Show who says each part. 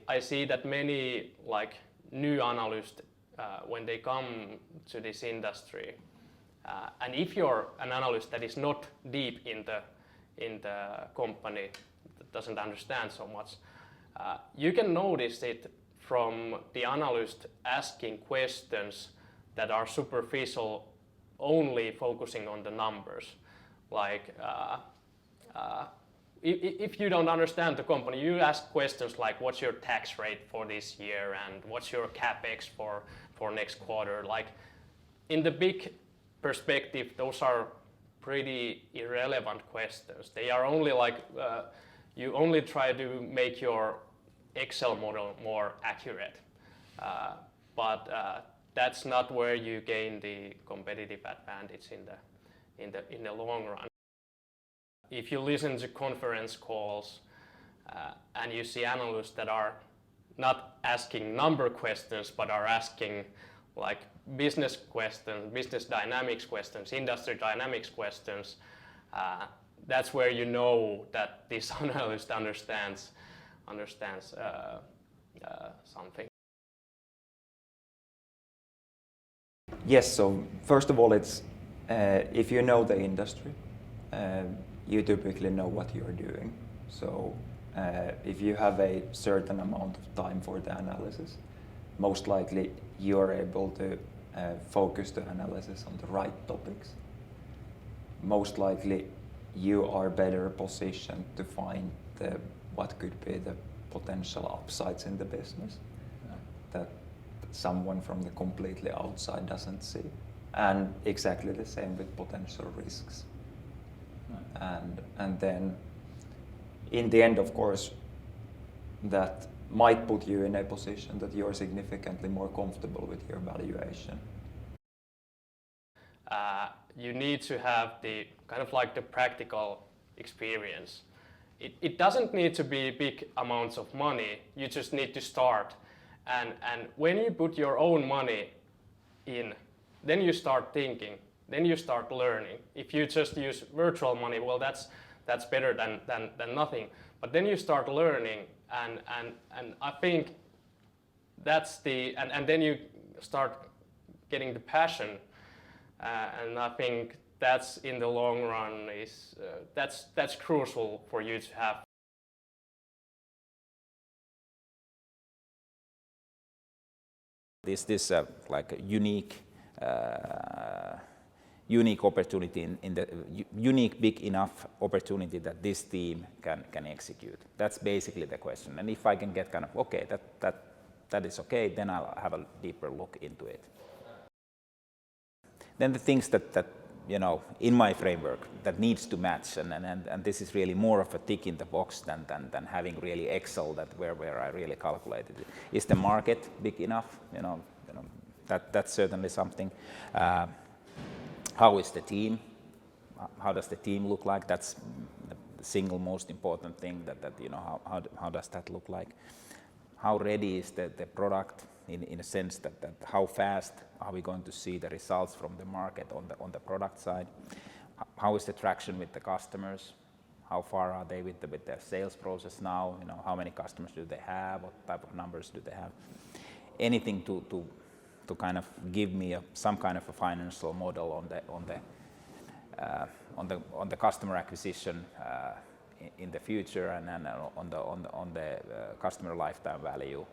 Speaker 1: I see that many like new analysts, when they come to this industry, and if you're an analyst that is not deep in the company, that doesn't understand so much, you can notice it from the analyst asking questions that are superficial, only focusing on the numbers. Like, if you don't understand the company, you ask questions like, what's your tax rate for this year, and what's your capex for next quarter? Like, in the big perspective, those are pretty irrelevant questions. They are only like, you only try to make your Excel model more accurate. But that's not where you gain the competitive advantage in the long run. If you listen to conference calls and you see analysts that are not asking number questions, but are asking like business questions, business dynamics questions, industry dynamics questions, that's where you know that this analyst understands something.
Speaker 2: Yes, so first of all, it's if you know the industry, you typically know what you're doing. So if you have a certain amount of time for the analysis, most likely you're able to focus the analysis on the right topics. Most likely you are better positioned to find what could be the potential upsides in the business that someone from the completely outside doesn't see. And exactly the same with potential risks. And then in the end, of course, that might put you in a position that you're significantly more comfortable with your valuation.
Speaker 1: You need to have the kind of like the practical experience. It doesn't need to be big amounts of money. You just need to start. And when you put your own money in, then you start thinking, then you start learning. If you just use virtual money, well, that's better than nothing. But then you start learning, and I think that's and then you start getting the passion, and I think that's in the long run that's crucial for you to have.
Speaker 3: This like a unique opportunity in the unique big enough opportunity that this team can execute. That's basically the question. And if I can get kind of okay, that is okay, then I'll have a deeper look into it. Then the things that you know in my framework that needs to match, and this is really more of a tick in the box than having really Excel that where I really calculated it. Is the market big enough? You know that's certainly something. How is the team? How does the team look like? That's the single most important thing. That you know how does that look like? How ready is the product in a sense that how fast are we going to see the results from the market on the product side? How is the traction with the customers? How far are they with their sales process now? You know, how many customers do they have? What type of numbers do they have? Anything to kind of give me some kind of a financial model on the customer acquisition in the future, and then on the customer lifetime value